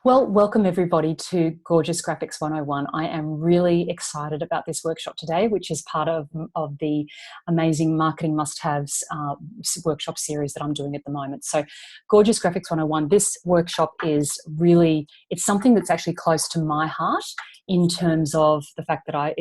Well, welcome everybody to Gorgeous Graphics 101. I am really excited about this workshop today, which is part of the amazing Marketing Must-Haves workshop series that I'm doing at the moment. So Gorgeous Graphics 101, this workshop is really, it's something that's actually close to my heart in terms of the fact that I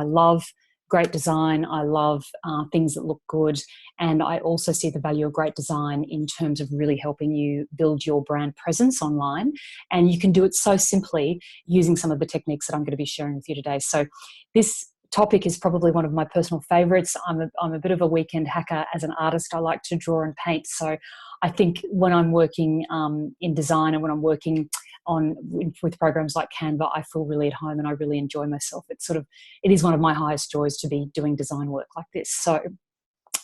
love great design. I love things that look good. And I also see the value of great design in terms of really helping you build your brand presence online. And you can do it so simply using some of the techniques that I'm going to be sharing with you today. So this topic is probably one of my personal favorites. I'm a bit of a weekend hacker as an artist. I like to draw and paint. So I think when I'm working in design and when I'm working with programs like Canva, I feel really at home and I really enjoy myself. It is one of my highest joys to be doing design work like this. So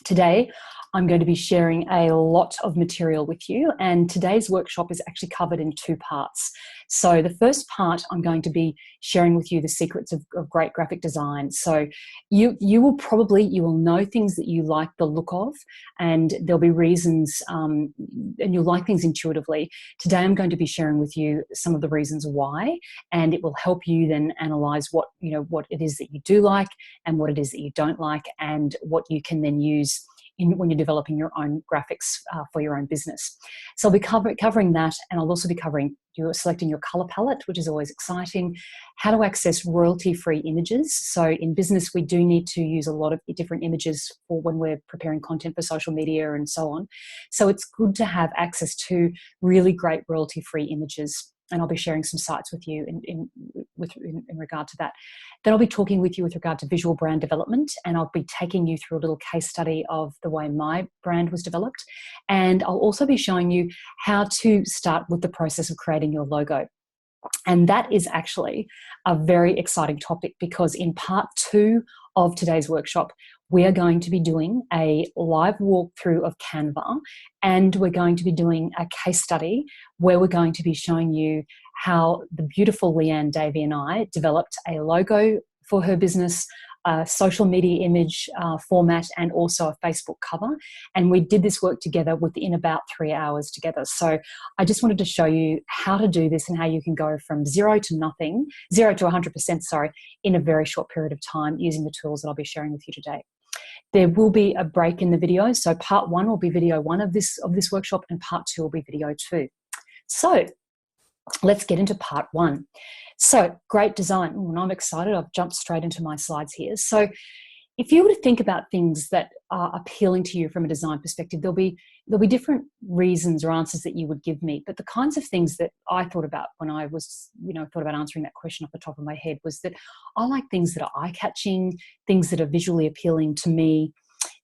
today, I'm going to be sharing a lot of material with you, and today's workshop is actually covered in two parts. So the first part, I'm going to be sharing with you the secrets of great graphic design. So you will know things that you like the look of, and there'll be reasons, and you'll like things intuitively. Today, I'm going to be sharing with you some of the reasons why, and it will help you then analyze what it is that you do like and what it is that you don't like, and what you can then use when you're developing your own graphics for your own business. So I'll be covering that, and I'll also be covering selecting your color palette, which is always exciting, how to access royalty-free images. So in business, we do need to use a lot of different images for when we're preparing content for social media and so on. So it's good to have access to really great royalty-free images. And I'll be sharing some sites with you in regard to that. Then I'll be talking with you with regard to visual brand development, and I'll be taking you through a little case study of the way my brand was developed. And I'll also be showing you how to start with the process of creating your logo. And that is actually a very exciting topic, because in part 2 of today's workshop, we are going to be doing a live walkthrough of Canva, and we're going to be doing a case study where we're going to be showing you how the beautiful Leanne Davey and I developed a logo for her business, a social media image format, and also a Facebook cover. And we did this work together within about 3 hours together. So I just wanted to show you how to do this and how you can go from 0 to 100%, in a very short period of time using the tools that I'll be sharing with you today. There will be a break in the video. So part 1 will be video 1 of this workshop, and part 2 will be video 2. So let's get into part 1. So great design. When I'm excited, I've jumped straight into my slides here. So if you were to think about things that are appealing to you from a design perspective, there'll be different reasons or answers that you would give me. But the kinds of things that I thought about when I was, thought about answering that question off the top of my head was that I like things that are eye-catching, things that are visually appealing to me,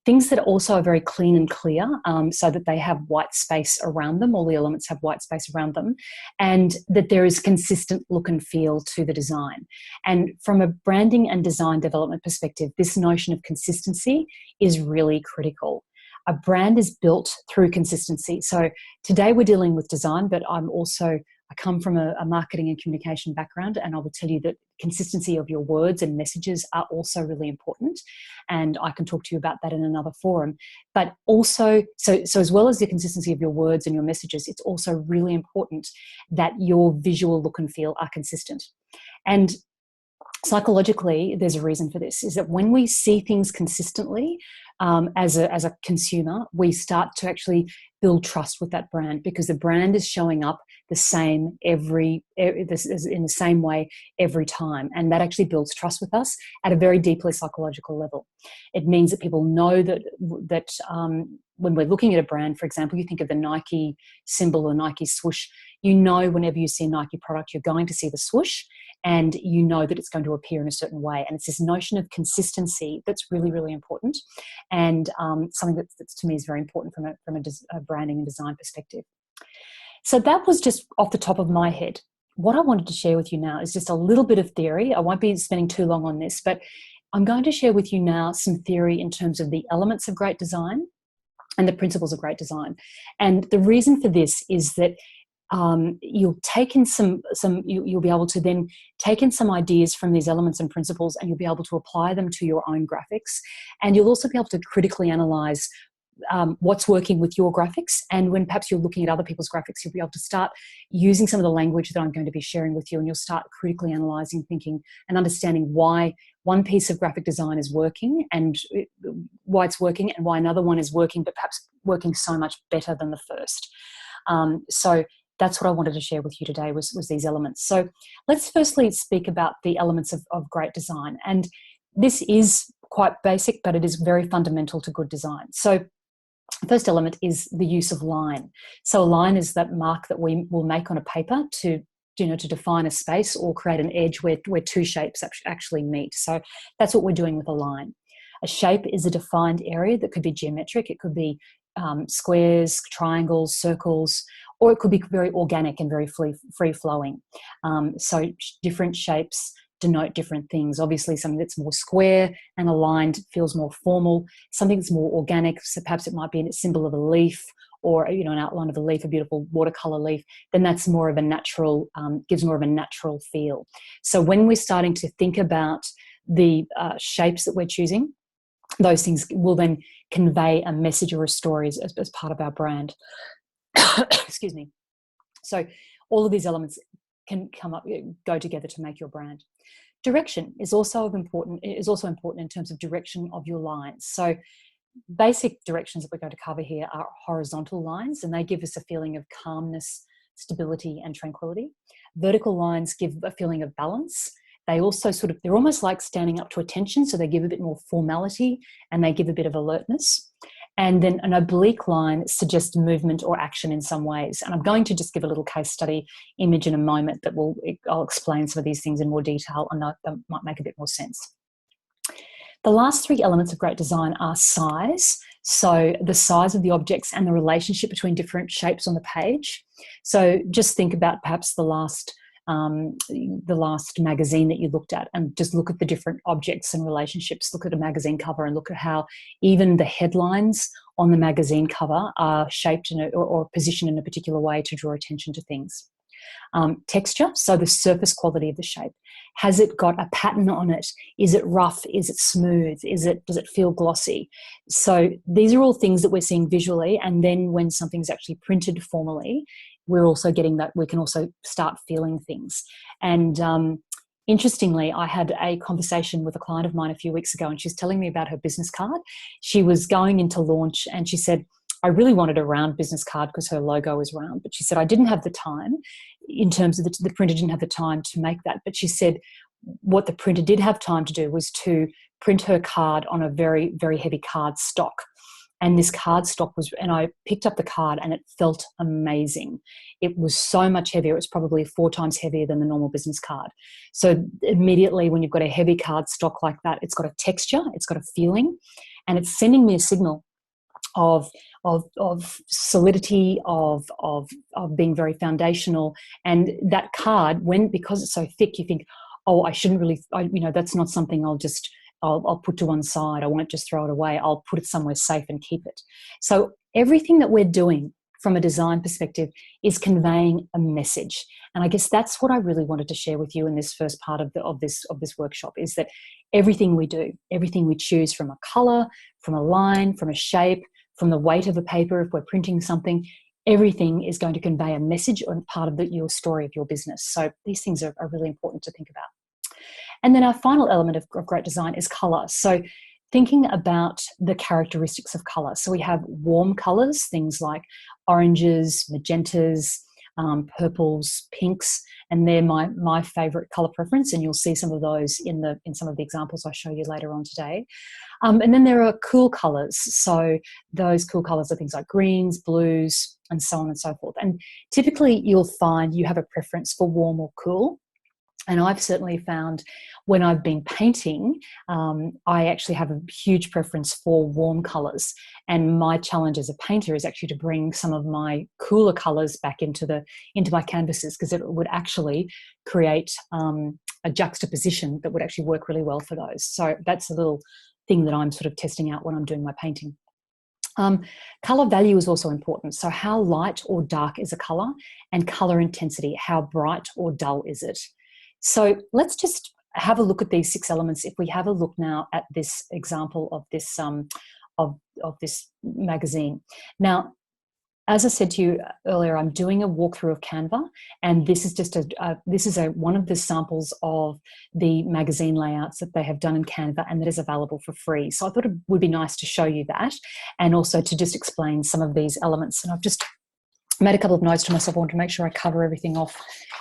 things that also are very clean and clear, so that they have white space around them, all the elements have white space around them, and that there is consistent look and feel to the design. And from a branding and design development perspective, this notion of consistency is really critical. A brand is built through consistency. So today we're dealing with design, but I come from a marketing and communication background, and I will tell you that consistency of your words and messages are also really important. And I can talk to you about that in another forum. But also, so as well as the consistency of your words and your messages, it's also really important that your visual look and feel are consistent. And psychologically, there's a reason for this, is that when we see things consistently, as a consumer, we start to actually build trust with that brand, because the brand is showing up the same in the same way every time, and that actually builds trust with us at a very deeply psychological level. It means that people know that when we're looking at a brand, for example, you think of the Nike symbol or Nike swoosh. Whenever you see a Nike product, you're going to see the swoosh, and you know that it's going to appear in a certain way. And it's this notion of consistency that's really, really important, and something that to me is very important from a branding and design perspective. So that was just off the top of my head. What I wanted to share with you now is just a little bit of theory. I won't be spending too long on this, but I'm going to share with you now some theory in terms of the elements of great design and the principles of great design. And the reason for this is that you'll be able to then take in some ideas from these elements and principles, and you'll be able to apply them to your own graphics. And you'll also be able to critically analyze what's working with your graphics. And when perhaps you're looking at other people's graphics, you'll be able to start using some of the language that I'm going to be sharing with you, and you'll start critically analysing, thinking and understanding why one piece of graphic design is working and why it's working, and why another one is working, but perhaps working so much better than the first. So that's what I wanted to share with you today was these elements. So let's firstly speak about the elements of great design. And this is quite basic, but it is very fundamental to good design. So the first element is the use of line. So a line is that mark that we will make on a paper to define a space or create an edge where two shapes actually meet. So that's what we're doing with a line. A shape is a defined area that could be geometric. It could be squares, triangles, circles, or it could be very organic and very free-flowing. So different shapes denote different things. Obviously, something that's more square and aligned feels more formal. Something that's more organic, so perhaps it might be a symbol of a leaf, or an outline of a leaf, a beautiful watercolor leaf, then that's more of a natural, gives more of a natural feel. So when we're starting to think about the shapes that we're choosing, those things will then convey a message or a story as part of our brand. Excuse me. So all of these elements can go together to make your brand. Direction is also important in terms of direction of your lines. So basic directions that we're going to cover here are horizontal lines, and they give us a feeling of calmness, stability, and tranquility. Vertical lines give a feeling of balance. They also they're almost like standing up to attention, so they give a bit more formality and they give a bit of alertness. And then an oblique line suggests movement or action in some ways. And I'm going to just give a little case study image in a moment I'll explain some of these things in more detail, and that might make a bit more sense. The last three elements of great design are size. So the size of the objects and the relationship between different shapes on the page. So just think about perhaps the last magazine that you looked at, and just look at the different objects and relationships. Look at a magazine cover and look at how even the headlines on the magazine cover are shaped or positioned in a particular way to draw attention to things. Texture, so the surface quality of the shape. Has it got a pattern on it? Is it rough? Is it smooth? Does it feel glossy? So these are all things that we're seeing visually, and then when something's actually printed formally, we're also getting that, we can also start feeling things. And interestingly, I had a conversation with a client of mine a few weeks ago, and she's telling me about her business card. She was going into launch and she said, I really wanted a round business card because her logo is round, but she said, I didn't have the time, in terms of the printer didn't have the time to make that. But she said what the printer did have time to do was to print her card on a very, very heavy card stock. And this card stock and I picked up the card and it felt amazing. It was so much heavier. It was probably 4 times heavier than the normal business card. So immediately when you've got a heavy card stock like that, it's got a texture, it's got a feeling, and it's sending me a signal of solidity, of being very foundational. And that card, because it's so thick, you think, oh, I shouldn't really, that's not something I'll put to one side. I won't just throw it away. I'll put it somewhere safe and keep it. So everything that we're doing from a design perspective is conveying a message. And I guess that's what I really wanted to share with you in this first part of this workshop, is that everything we do, everything we choose, from a color, from a line, from a shape, from the weight of a paper, if we're printing something, everything is going to convey a message or part of your story of your business. So these things are really important to think about. And then our final element of great design is color. So thinking about the characteristics of color. So we have warm colors, things like oranges, magentas, purples, pinks, and they're my favorite color preference. And you'll see some of those in some of the examples I show you later on today. And then there are cool colors. So those cool colors are things like greens, blues, and so on and so forth. And typically you'll find you have a preference for warm or cool. And I've certainly found when I've been painting, I actually have a huge preference for warm colours. And my challenge as a painter is actually to bring some of my cooler colours back into my canvases, because it would actually create a juxtaposition that would actually work really well for those. So that's a little thing that I'm sort of testing out when I'm doing my painting. Colour value is also important. So how light or dark is a colour, and colour intensity, how bright or dull is it? So let's just have a look at these 6 elements. If we have a look now at this example of this of this magazine. Now, as I said to you earlier, I'm doing a walkthrough of Canva, and this is just one of the samples of the magazine layouts that they have done in Canva, and that is available for free. So I thought it would be nice to show you that, and also to just explain some of these elements. And I've just made a couple of notes to myself. I want to make sure I cover everything off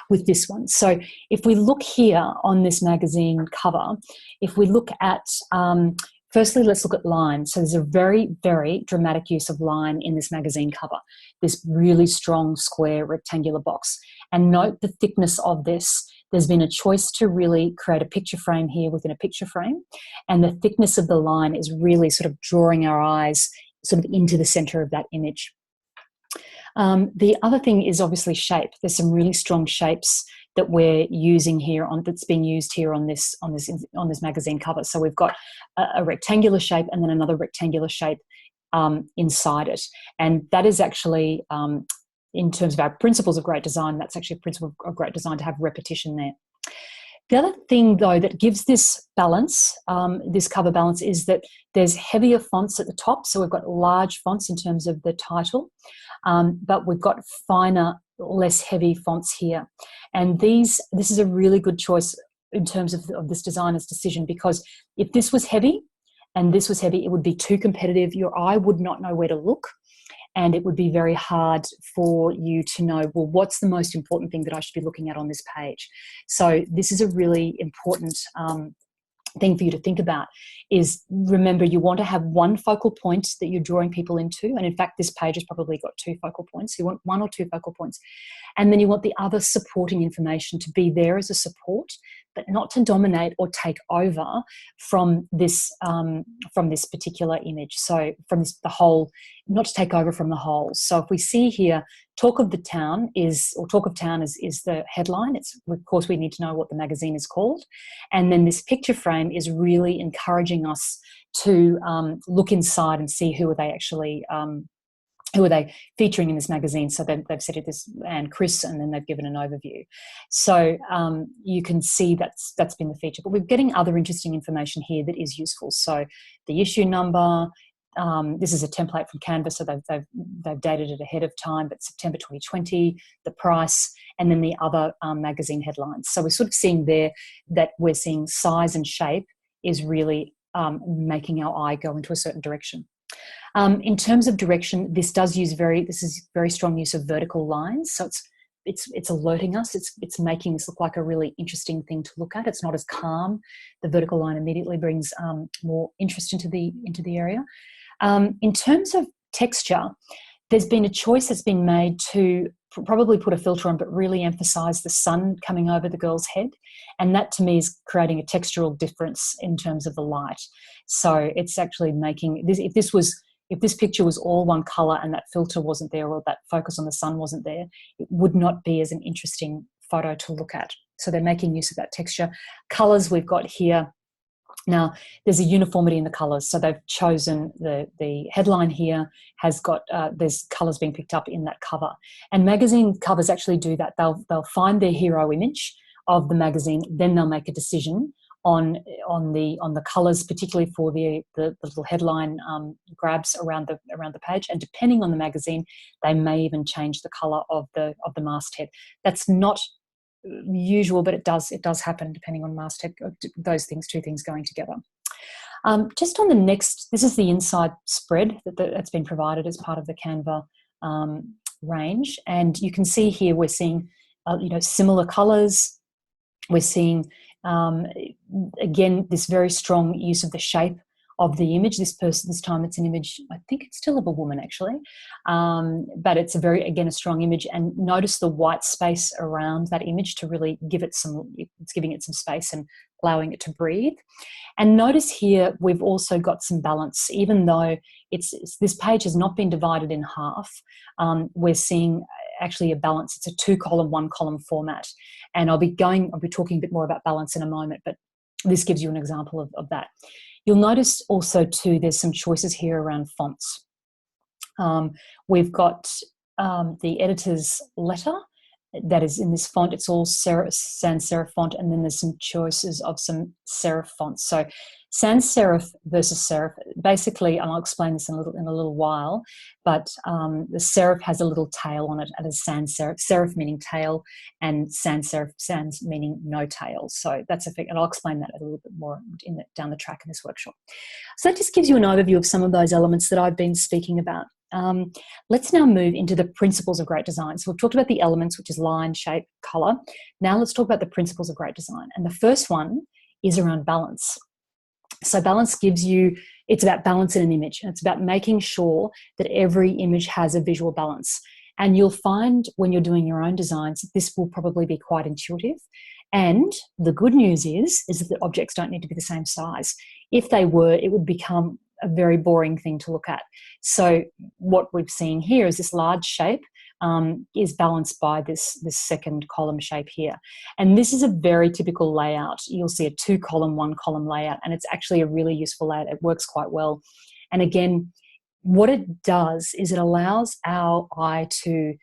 with this one. So if we look here on this magazine cover, if we look at firstly, let's look at line. So there's a very, very dramatic use of line in this magazine cover, this really strong square rectangular box. And note the thickness of this. There's been a choice to really create a picture frame here within a picture frame. And the thickness of the line is really sort of drawing our eyes sort of into the center of that image. The other thing is obviously shape. There's some really strong shapes that we're using here that's being used here on this magazine cover. So we've got a rectangular shape and then another rectangular shape inside it, and that is actually in terms of our principles of great design, that's actually a principle of great design to have repetition there. The other thing, though, that gives this balance, this cover balance, is that there's heavier fonts at the top. So we've got large fonts in terms of the title, but we've got finer, less heavy fonts here. And this is a really good choice in terms of this designer's decision, because if this was heavy and this was heavy, it would be too competitive. Your eye would not know where to look. And it would be very hard for you to know, well, what's the most important thing that I should be looking at on this page? So this is a really important thing for you to think about, is remember, you want to have one focal point that you're drawing people into. And in fact, this page has probably got 2 focal points. You want 1 or 2 focal points. And then you want the other supporting information to be there as a support, but not to dominate or take over from this particular image. So from the whole, not to take over from the whole. So if we see here, Talk of Town is the headline. Of course, we need to know what the magazine is called. And then this picture frame is really encouraging us to look inside and see who are they actually who are they featuring in this magazine. So they've said it this and Chris, and then they've given an overview. So you can see that's been the feature. But we're getting other interesting information here that is useful. So the issue number, this is a template from Canva, so they've dated it ahead of time, but September 2020, the price, and then the other magazine headlines. So we're sort of seeing there that we're seeing size and shape is really making our eye go into a certain direction. In terms of direction, this is very strong use of vertical lines. So it's alerting us. It's making this look like a really interesting thing to look at. It's not as calm. The vertical line immediately brings more interest into the area. In terms of texture, there's been a choice that's been made to probably put a filter on, but really emphasize the sun coming over the girl's head. And that to me is creating a textural difference in terms of the light. So it's actually making this, if this picture was all one color and that filter wasn't there, or that focus on the sun wasn't there, it would not be as an interesting photo to look at. So they're making use of that texture. Colors we've got here. Now, there's a uniformity in the colours. So they've chosen the headline here has got, there's colours being picked up in that cover. And magazine covers actually do that. They'll find their hero image of the magazine, then they'll make a decision on the colours, particularly for the little headline grabs around the page. And depending on the magazine, they may even change the colour of the masthead. That's not usual, but it does happen depending on masthead. Those things, 2 things going together. Just on the next, this is the inside spread that's been provided as part of the Canva range, and you can see here we're seeing similar colours. We're seeing again this very strong use of the shape of the image. This time it's an image, I think it's still of a woman actually, but it's a strong image. And notice the white space around that image to really it's giving it some space and allowing it to breathe. And notice here we've also got some balance, even though this page has not been divided in half. We're seeing actually a balance. It's a 2-column, 1-column format, and I'll be talking a bit more about balance in a moment, but this gives you an example of that. You'll notice also too, there's some choices here around fonts. We've got the editor's letter that is in this font. It's all sans serif font, and then there's some choices of some serif fonts. So sans serif versus serif, basically, and I'll explain this in a little while, but the serif has a little tail on it, and a sans serif, serif meaning tail, and sans serif, sans meaning no tail. So that's a thing, and I'll explain that a little bit more down the track in this workshop. So that just gives you an overview of some of those elements that I've been speaking about. Let's now move into the principles of great design. So we've talked about the elements, which is line, shape, color. Now let's talk about the principles of great design. And the first one is around balance. So balance gives you, it's about balance in an image. And it's about making sure that every image has a visual balance. And you'll find when you're doing your own designs, this will probably be quite intuitive. And the good news is that objects don't need to be the same size. If they were, it would become a very boring thing to look at. So what we've seen here is this large shape is balanced by this second column shape here. And this is a very typical layout. You'll see a 2-column, 1-column layout, and it's actually a really useful layout. It works quite well. And again, what it does is it allows our eye to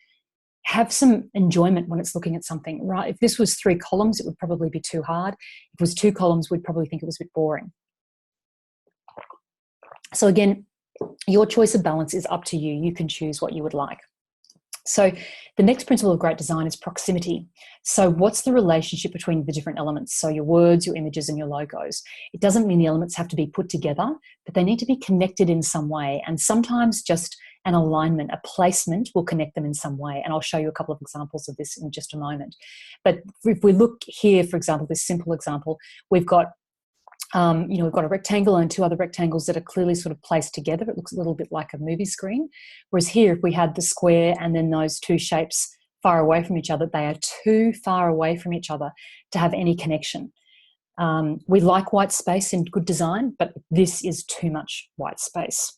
have some enjoyment when it's looking at something, right? If this was 3 columns, it would probably be too hard. If it was 2 columns, we'd probably think it was a bit boring. So again, your choice of balance is up to you. You can choose what you would like. So the next principle of great design is proximity. So what's the relationship between the different elements? So your words, your images, and your logos. It doesn't mean the elements have to be put together, but they need to be connected in some way. And sometimes just an alignment, a placement will connect them in some way. And I'll show you a couple of examples of this in just a moment. But if we look here, for example, this simple example, we've got we've got a rectangle and 2 other rectangles that are clearly sort of placed together. It looks a little bit like a movie screen. Whereas here, if we had the square and then those 2 shapes far away from each other, they are too far away from each other to have any connection. We like white space in good design, but this is too much white space.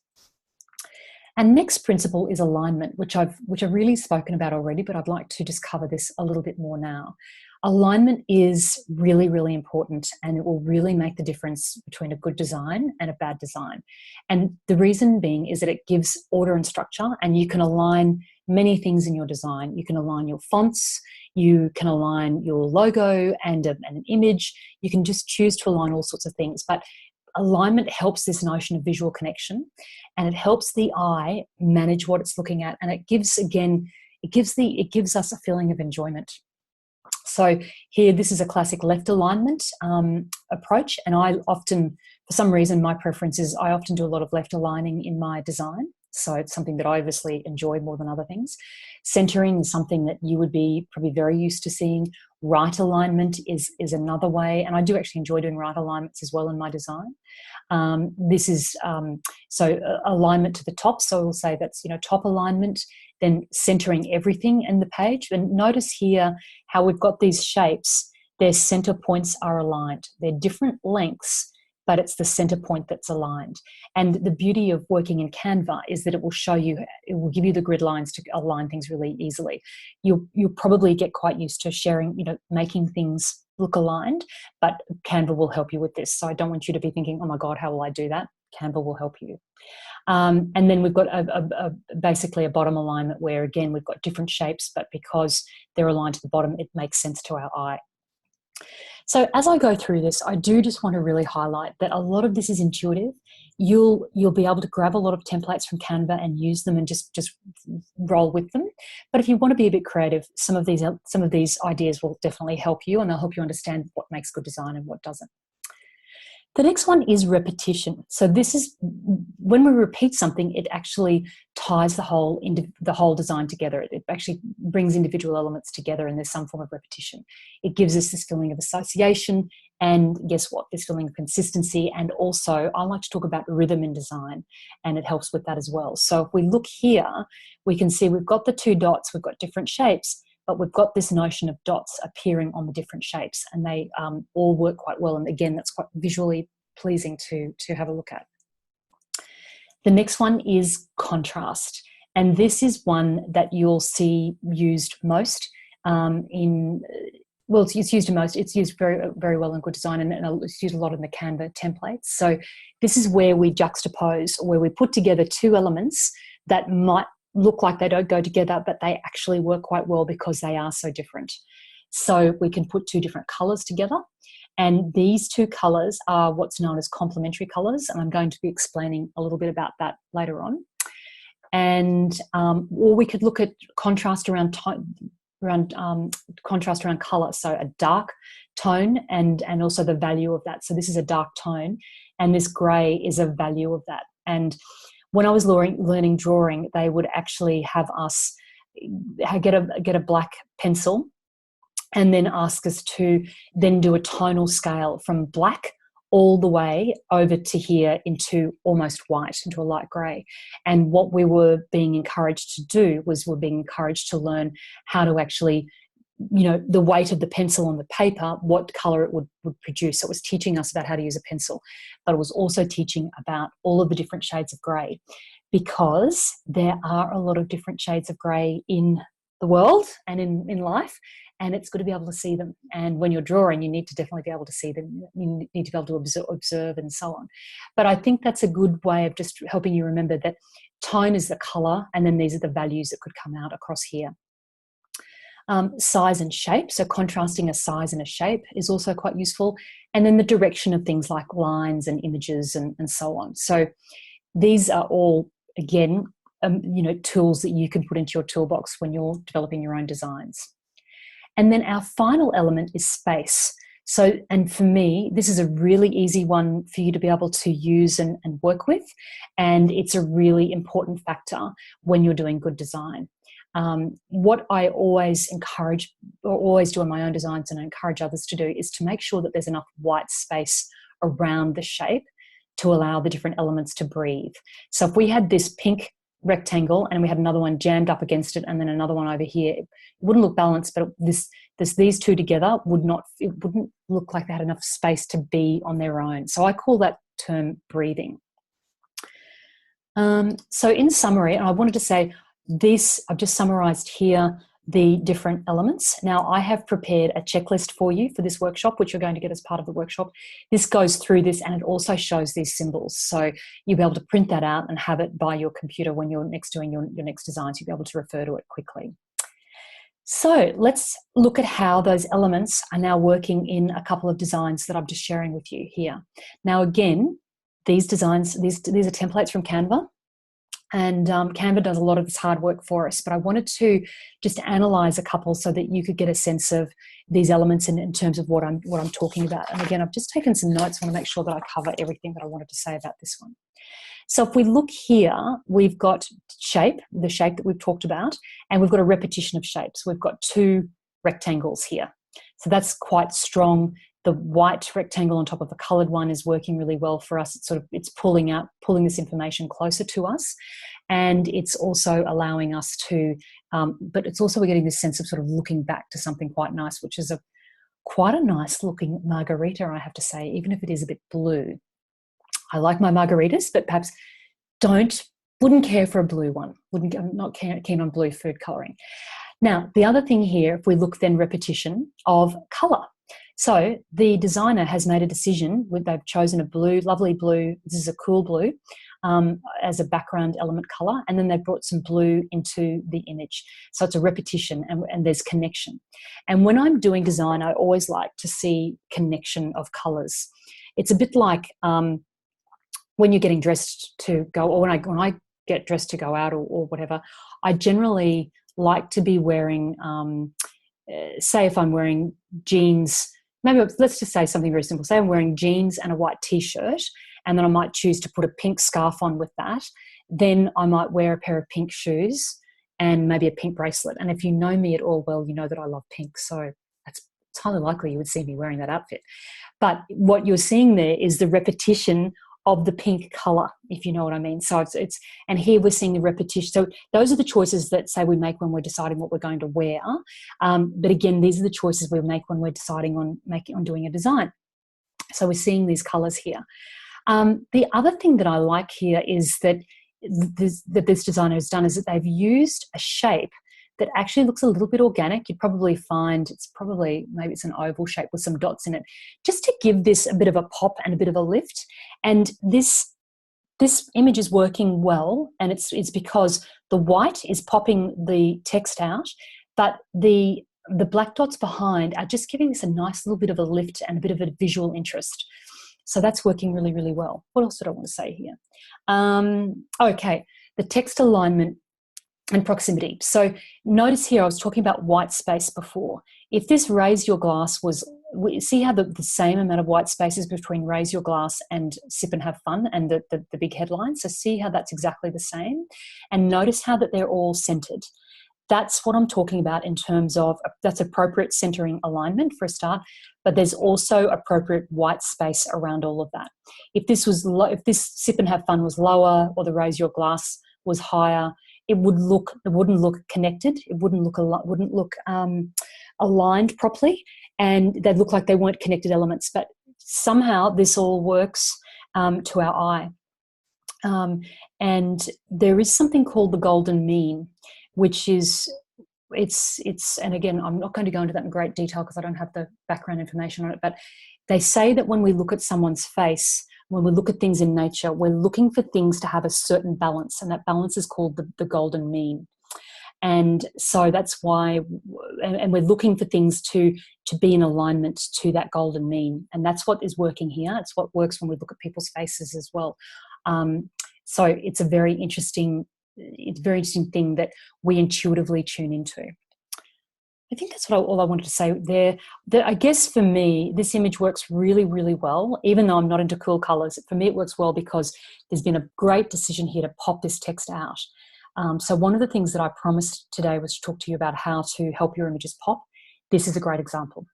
And next principle is alignment, which I've really spoken about already, but I'd like to just cover this a little bit more now. Alignment is really, really important, and it will really make the difference between a good design and a bad design. And the reason being is that it gives order and structure, and you can align many things in your design. You can align your fonts, you can align your logo and an image. You can just choose to align all sorts of things. But alignment helps this notion of visual connection, and it helps the eye manage what it's looking at. And it gives, again, it gives us a feeling of enjoyment. So here, this is a classic left alignment approach, and I often, for some reason, my preference is I often do a lot of left aligning in my design. So it's something that I obviously enjoy more than other things. Centering is something that you would be probably very used to seeing. Right alignment is another way, and I do actually enjoy doing right alignments as well in my design. This is alignment to the top. So we'll say that's top alignment. Then centering everything in the page. And notice here how we've got these shapes. Their center points are aligned. They're different lengths, but it's the center point that's aligned. And the beauty of working in Canva is that it will give you the grid lines to align things really easily. You'll probably get quite used to sharing, making things look aligned, but Canva will help you with this. So I don't want you to be thinking, oh my God, how will I do that? Canva will help you. And then we've got basically a bottom alignment where, again, we've got different shapes, but because they're aligned to the bottom, it makes sense to our eye. So as I go through this, I do just want to really highlight that a lot of this is intuitive. You'll be able to grab a lot of templates from Canva and use them and just roll with them. But if you want to be a bit creative, some of these ideas will definitely help you, and they'll help you understand what makes good design and what doesn't. The next one is repetition. So this is when we repeat something, it actually ties the whole design together. It actually brings individual elements together, and there's some form of repetition. It gives us this feeling of association, and guess what? This feeling of consistency. And also, I like to talk about rhythm in design, and it helps with that as well. So if we look here, we can see we've got the 2 dots, we've got different shapes, but we've got this notion of dots appearing on the different shapes, and they all work quite well. And again, that's quite visually pleasing to have a look at. The next one is contrast. And this is one that you'll see used most it's used in most. It's used very, very well in good design, and it's used a lot in the Canva templates. So this is where we juxtapose, where we put together 2 elements that might look like they don't go together, but they actually work quite well because they are so different. So we can put two different colors together, and these two colors are what's known as complementary colors, and I'm going to be explaining a little bit about that later on. And or we could look at contrast around contrast around color, so a dark tone and also the value of that. So this is a dark tone, and this gray is a value of that. And when I was learning drawing, they would actually have us get a black pencil and then ask us to then do a tonal scale from black all the way over to here into almost white, into a light grey. And what we were being encouraged to do was we're being encouraged to learn how to actually, the weight of the pencil on the paper, what colour it would produce. So it was teaching us about how to use a pencil, but it was also teaching about all of the different shades of grey, because there are a lot of different shades of grey in the world and in life, and it's good to be able to see them. And when you're drawing, you need to definitely be able to see them. You need to be able to observe and so on. But I think that's a good way of just helping you remember that tone is the colour, and then these are the values that could come out across here. Size and shape, so contrasting a size and a shape is also quite useful. And then the direction of things like lines and images and so on. So these are all, again, tools that you can put into your toolbox when you're developing your own designs. And then our final element is space. So, and for me, this is a really easy one for you to be able to use and work with. And it's a really important factor when you're doing good design. What I always encourage, or always do in my own designs, and I encourage others to do, is to make sure that there's enough white space around the shape to allow the different elements to breathe. So if we had this pink rectangle and we had another one jammed up against it and then another one over here, it wouldn't look balanced, but these two together wouldn't look like they had enough space to be on their own. So I call that term breathing. So in summary, and I wanted to say this, I've just summarized here the different elements. Now I have prepared a checklist for you for this workshop, which you're going to get as part of the workshop. This goes through this, and it also shows these symbols. So you'll be able to print that out and have it by your computer when you're next doing your next designs. You'll be able to refer to it quickly. So let's look at how those elements are now working in a couple of designs that I'm just sharing with you here. Now again, these designs, these are templates from Canva. And Canva does a lot of this hard work for us, but I wanted to just analyze a couple so that you could get a sense of these elements in terms of what I'm talking about. And again, I've just taken some notes. I want to make sure that I cover everything that I wanted to say about this one. So if we look here, we've got shape, the shape that we've talked about, and we've got a repetition of shapes. We've got two rectangles here. So that's quite strong. The white rectangle on top of the coloured one is working really well for us. It's pulling this information closer to us, and it's also allowing us to, but it's also we're getting this sense of sort of looking back to something quite nice, which is quite a nice looking margarita, I have to say, even if it is a bit blue. I like my margaritas, but perhaps wouldn't care for a blue one. I'm not keen on blue food colouring. Now, the other thing here, if we look then repetition of colour. So the designer has made a decision. They've chosen a blue, lovely blue. This is a cool blue as a background element colour, and then they've brought some blue into the image. So it's a repetition, and there's connection. And when I'm doing design, I always like to see connection of colours. It's a bit like when you're getting dressed to go, or when I get dressed to go out or whatever, I generally like to be wearing, say if I'm wearing jeans, maybe let's just say something very simple. Say I'm wearing jeans and a white t-shirt, and then I might choose to put a pink scarf on with that. Then I might wear a pair of pink shoes and maybe a pink bracelet. And if you know me at all, well, you know that I love pink. So it's highly likely you would see me wearing that outfit. But what you're seeing there is the repetition of the pink colour, if you know what I mean. So and here we're seeing the repetition. So those are the choices that, say, we make when we're deciding what we're going to wear. But again, these are the choices we make when we're deciding on doing a design. So we're seeing these colours here. The other thing that I like here is that this designer has done is that they've used a shape that actually looks a little bit organic. You'd probably find maybe it's an oval shape with some dots in it, just to give this a bit of a pop and a bit of a lift. And this this image is working well, and it's because the white is popping the text out, but the black dots behind are just giving this a nice little bit of a lift and a bit of a visual interest. So that's working really, really well. What else did I want to say here? Okay, the text alignment and proximity. So notice here I was talking about white space before. If this raise your glass was, see how the same amount of white space is between raise your glass and sip and have fun and the big headline. So see how that's exactly the same. And notice how that they're all centered. That's what I'm talking about in terms of, that's appropriate centering alignment for a start, but there's also appropriate white space around all of that. If this was if this sip and have fun was lower, or the raise your glass was higher, it wouldn't look connected. It wouldn't look aligned properly, and they'd look like they weren't connected elements. But somehow this all works to our eye. And there is something called the golden mean, which is, and again, I'm not going to go into that in great detail because I don't have the background information on it, but they say that when we look at someone's face, when we look at things in nature, we're looking for things to have a certain balance, and that balance is called the golden mean. And so that's why, and we're looking for things to be in alignment to that golden mean. And that's what is working here. It's what works when we look at people's faces as well. So it's a very interesting thing that we intuitively tune into. I think that's all I wanted to say there. I guess for me, this image works really, really well, even though I'm not into cool colors. For me, it works well because there's been a great decision here to pop this text out. So one of the things that I promised today was to talk to you about how to help your images pop. This is a great example.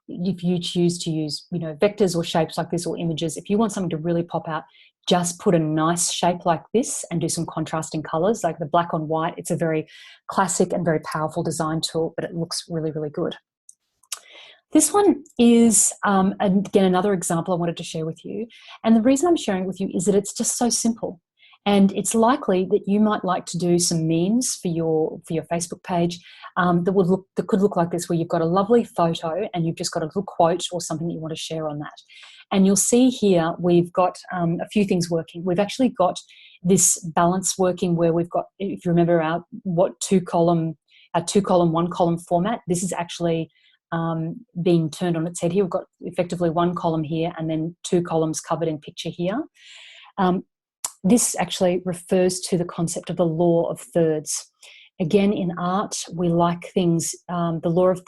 If you choose to use, vectors or shapes like this, or images, if you want something to really pop out, just put a nice shape like this and do some contrasting colors, like the black on white. It's a very classic and very powerful design tool, but it looks really, really good. This one is, again, another example I wanted to share with you. And the reason I'm sharing it with you is that it's just so simple. And it's likely that you might like to do some memes for your Facebook page that could look like this, where you've got a lovely photo and you've just got a little quote or something that you want to share on that. And you'll see here we've got a few things working. We've actually got this balance working where we've got, if you remember our two column, 1 column format, this is actually being turned on its head here. We've got effectively 1 column here and then 2 columns covered in picture here. This actually refers to the concept of the law of thirds. Again, in art, we like things, the law of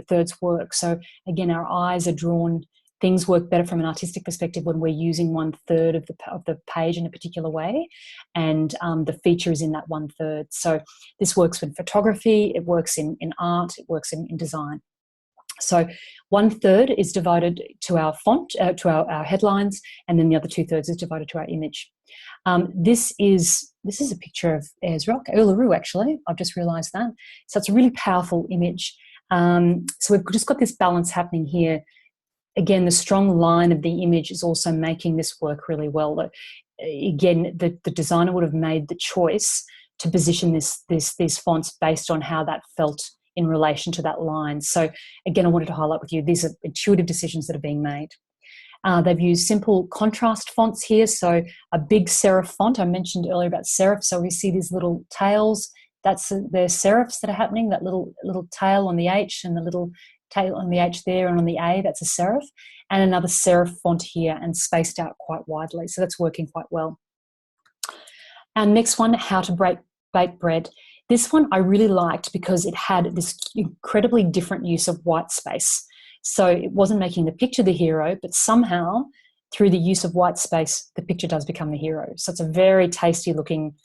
thirds work. So again, our eyes are drawn, things work better from an artistic perspective when we're using 1/3 of the page in a particular way, and the feature is in that 1/3. So this works in photography, it works in art, it works in design. So 1/3 is devoted to our font, to our headlines, and then the other 2/3 is devoted to our image. This is a picture of Ayers Rock, Uluru actually, I've just realised that. So it's a really powerful image. So we've just got this balance happening here. Again, the strong line of the image is also making this work really well. Again, the designer would have made the choice to position these fonts based on how that felt in relation to that line. So again, I wanted to highlight with you, these are intuitive decisions that are being made. They've used simple contrast fonts here. So a big serif font, I mentioned earlier about serif. So we see these little tails, they're serifs that are happening, that little tail on the H and the little tail on the H there and on the A, that's a serif. And another serif font here and spaced out quite widely. So that's working quite well. And next one, how to bake bread. This one I really liked because it had this incredibly different use of white space. So it wasn't making the picture the hero, but somehow through the use of white space, the picture does become the hero. So it's a very tasty looking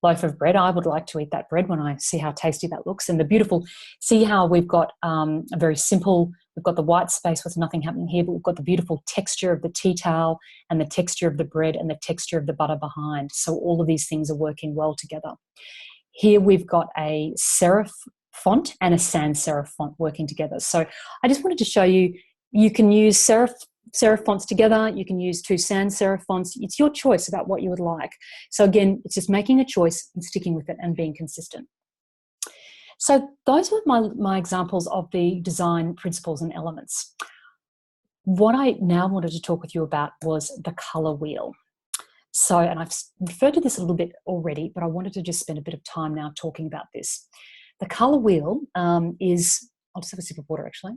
loaf of bread. I would like to eat that bread when I see how tasty that looks. And the beautiful, see how we've got a very simple, we've got the white space with nothing happening here, but we've got the beautiful texture of the tea towel and the texture of the bread and the texture of the butter behind. So all of these things are working well together. Here we've got a serif font and a sans serif font working together. So I just wanted to show you, you can use serif fonts together, you can use 2 sans serif fonts. It's your choice about what you would like. So again, it's just making a choice and sticking with it and being consistent. So those were my examples of the design principles and elements. What I now wanted to talk with you about was the color wheel. So, and I've referred to this a little bit already, but I wanted to just spend a bit of time now talking about this. The colour wheel is, I'll just have a sip of water actually.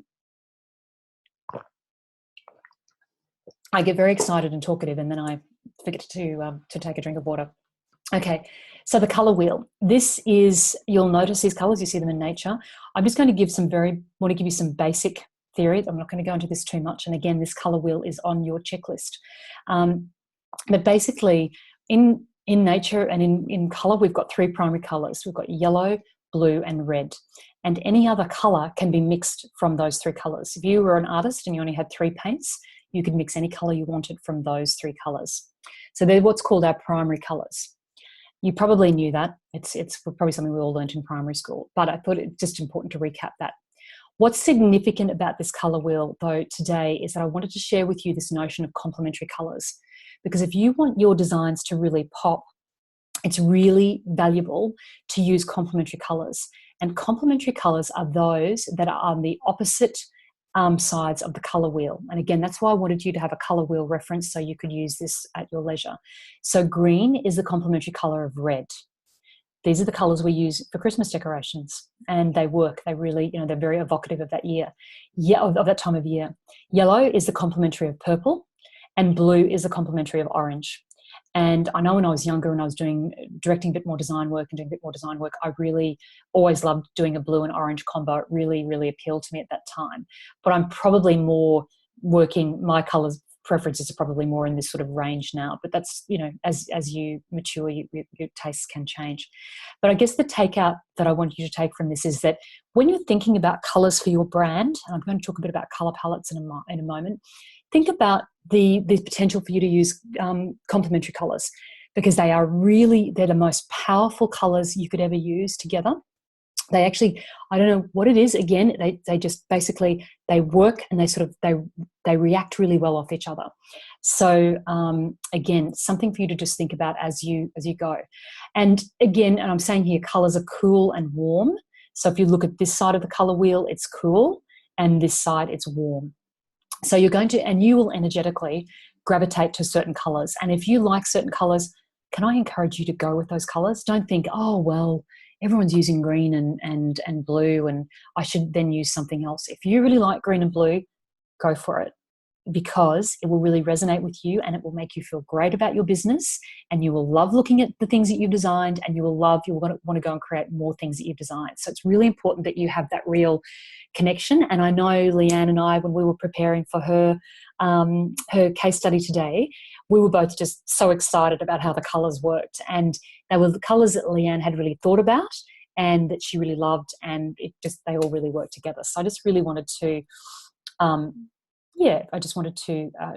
I get very excited and talkative and then I forget to take a drink of water. Okay, so the colour wheel. This is, you'll notice these colours, you see them in nature. I'm just going to give want to give you some basic theory. I'm not going to go into this too much. And again, this colour wheel is on your checklist. But basically, in nature and in colour, we've got three primary colours. We've got yellow, blue, and red. And any other colour can be mixed from those three colours. If you were an artist and you only had 3 paints, you could mix any colour you wanted from those 3 colours. So they're what's called our primary colours. You probably knew that. It's probably something we all learned in primary school, but I thought it's just important to recap that. What's significant about this colour wheel, though, today is that I wanted to share with you this notion of complementary colours. Because if you want your designs to really pop, it's really valuable to use complementary colours. And complementary colours are those that are on the opposite sides of the colour wheel. And again, that's why I wanted you to have a colour wheel reference so you could use this at your leisure. So green is the complementary colour of red. These are the colours we use for Christmas decorations, and they work. They really, they're very evocative of that year, of that time of year. Yellow is the complementary of purple, and blue is the complementary of orange. And I know when I was younger and I was directing a bit more design work and doing a bit more design work, I really always loved doing a blue and orange combo. It really, really appealed to me at that time. But I'm probably more working, my colours preferences are probably more in this sort of range now. But that's, as you mature, your tastes can change. But I guess the takeout that I want you to take from this is that when you're thinking about colours for your brand, and I'm going to talk a bit about colour palettes in a moment, think about the potential for you to use complementary colours, because they're the most powerful colours you could ever use together. They actually, I don't know what it is, again, they just basically, they work and they react really well off each other. So again, something for you to just think about as you go. And again, and I'm saying here, colours are cool and warm. So if you look at this side of the colour wheel, it's cool, and this side, it's warm. So you're going to, and you will energetically gravitate to certain colours. And if you like certain colours, can I encourage you to go with those colours? Don't think, oh, well, everyone's using green and blue and I should then use something else. If you really like green and blue, go for it, because it will really resonate with you and it will make you feel great about your business, and you will love looking at the things that you've designed, and you will want to go and create more things that you've designed. So it's really important that you have that real connection. And I know Leanne and I, when we were preparing for her case study today, we were both just so excited about how the colours worked, and they were the colours that Leanne had really thought about and that she really loved, and they all really worked together. So I just really wanted to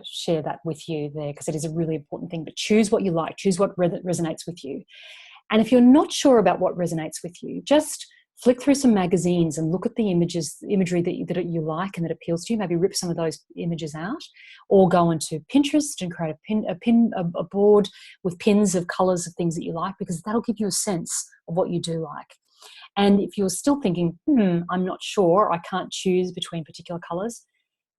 share that with you there, because it is a really important thing. But choose what you like, choose what resonates with you. And if you're not sure about what resonates with you, just flick through some magazines and look at the imagery that you like and that appeals to you. Maybe rip some of those images out, or go onto Pinterest and create a board with pins of colours of things that you like, because that'll give you a sense of what you do like. And if you're still thinking, I'm not sure, I can't choose between particular colours,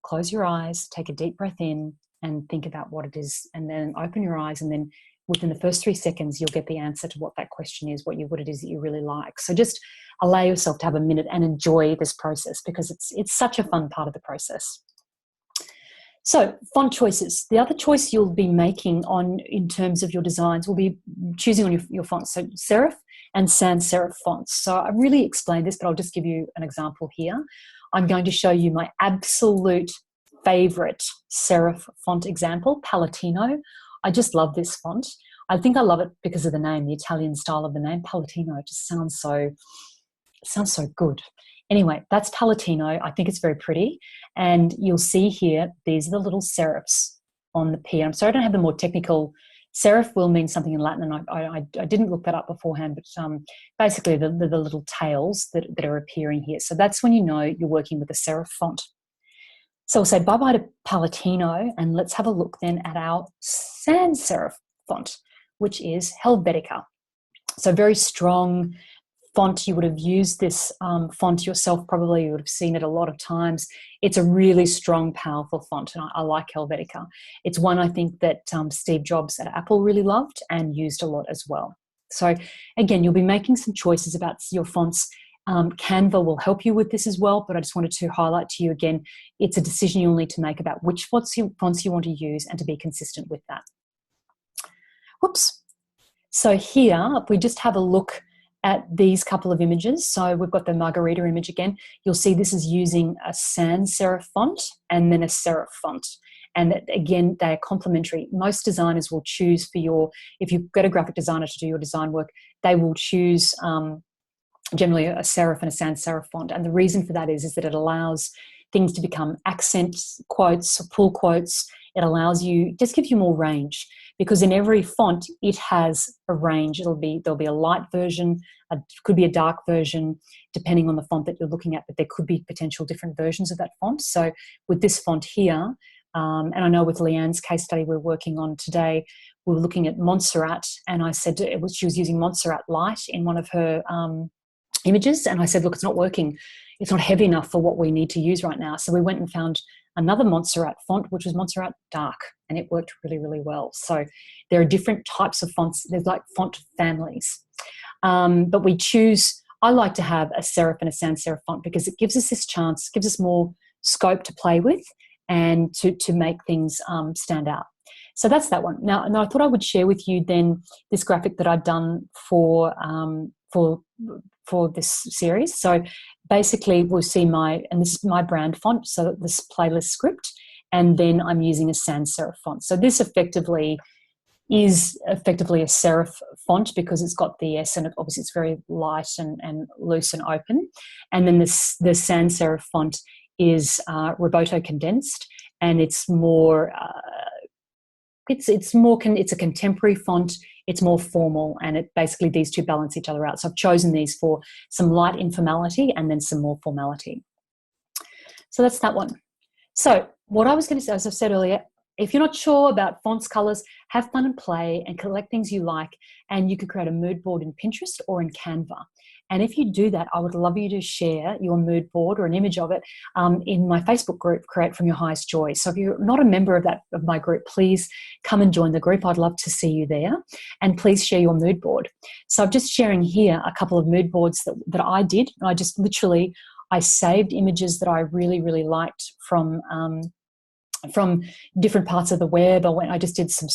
close your eyes, take a deep breath in and think about what it is, and then open your eyes, and then within the first 3 seconds, you'll get the answer to what that question is, what it is that you really like. So just allow yourself to have a minute and enjoy this process, because it's such a fun part of the process. So font choices. The other choice you'll be making in terms of your designs will be choosing on your fonts. So serif and sans serif fonts. So I really explained this, but I'll just give you an example here. I'm going to show you my absolute favorite serif font example, Palatino. I just love this font. I think I love it because of the name, the Italian style of the name, Palatino. It just sounds so good. Anyway, that's Palatino. I think it's very pretty. And you'll see here, these are the little serifs on the P. I'm sorry I don't have the more technical. Serif will mean something in Latin, and I didn't look that up beforehand, but basically the little tails that are appearing here. So that's when you know you're working with a serif font. So we'll say bye-bye to Palatino, and let's have a look then at our sans serif font, which is Helvetica. So very strong, font, you would have used this font yourself probably. You would have seen it a lot of times. It's a really strong, powerful font, and I like Helvetica. It's one I think that Steve Jobs at Apple really loved and used a lot as well. So again, you'll be making some choices about your fonts. Canva will help you with this as well, but I just wanted to highlight to you again, it's a decision you'll need to make about which fonts you want to use and to be consistent with that. Whoops. So here, if we just have a look at these couple of images. So we've got the margarita image again. You'll see this is using a sans serif font and then a serif font. And again, they are complementary. Most designers will choose for your, if you've got a graphic designer to do your design work, they will choose generally a serif and a sans serif font. And the reason for that is that it allows things to become accent quotes, pull quotes. It allows you, just gives you more range, because in every font, it has a range. There'll be a light version, could be a dark version, depending on the font that you're looking at, but there could be potential different versions of that font. So with this font here, and I know with Leanne's case study we're working on today, we were looking at Montserrat, and I said she was using Montserrat Light in one of her images, and I said, look, it's not working. It's not heavy enough for what we need to use right now. So we went and found another Montserrat font, which was Montserrat Dark, and it worked really, really well. So there are different types of fonts. There's like font families. But we choose, I like to have a serif and a sans serif font because it gives us this chance, gives us more scope to play with and to make things stand out. So that's that one. Now I thought I would share with you then this graphic that I'd done for this series. So basically we'll see this is my brand font, so this playlist script, and then I'm using a sans serif font. So this effectively is a serif font because it's got the S, and obviously it's very light and loose and open. And then the sans serif font is Roboto condensed, and it's more it's a contemporary font. It's more formal, and basically these two balance each other out. So I've chosen these for some light informality and then some more formality. So that's that one. So what I was going to say, as I've said earlier, if you're not sure about fonts, colors, have fun and play and collect things you like, and you could create a mood board in Pinterest or in Canva. And if you do that, I would love you to share your mood board or an image of it in my Facebook group, Create From Your Highest Joy. So if you're not a member of my group, please come and join the group. I'd love to see you there. And please share your mood board. So I'm just sharing here a couple of mood boards that I did. I just literally, I saved images that I really, really liked from different parts of the web. I just did some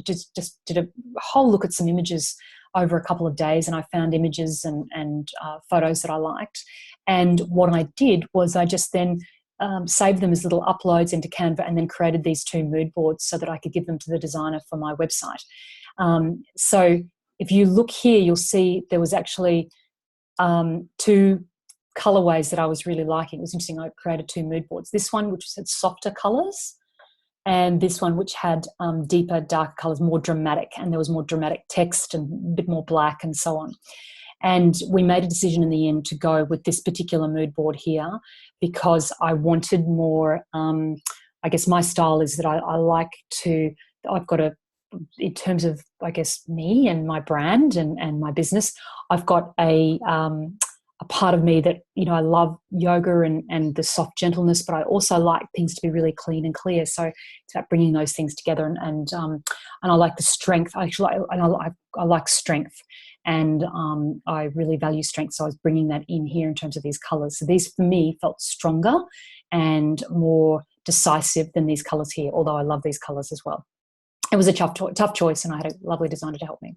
just did a whole look at some images over a couple of days, and I found images and photos that I liked. And what I did was I just then saved them as little uploads into Canva and then created these two mood boards so that I could give them to the designer for my website. So if you look here, you'll see there was actually two colorways that I was really liking. It was interesting. I created two mood boards. This one, which had softer colors, and this one, which had deeper, darker colors, more dramatic, and there was more dramatic text and a bit more black and so on. And we made a decision in the end to go with this particular mood board here because I wanted more, I guess my style is that I like to, I've got in terms of, I guess, me and my brand and my business, I've got a part of me that, I love yoga and the soft gentleness, but I also like things to be really clean and clear. So it's about bringing those things together, and I like the strength. Actually, I like strength, and I really value strength. So I was bringing that in here in terms of these colors. So these for me felt stronger and more decisive than these colors here, although I love these colors as well. It was a tough choice, and I had a lovely designer to help me.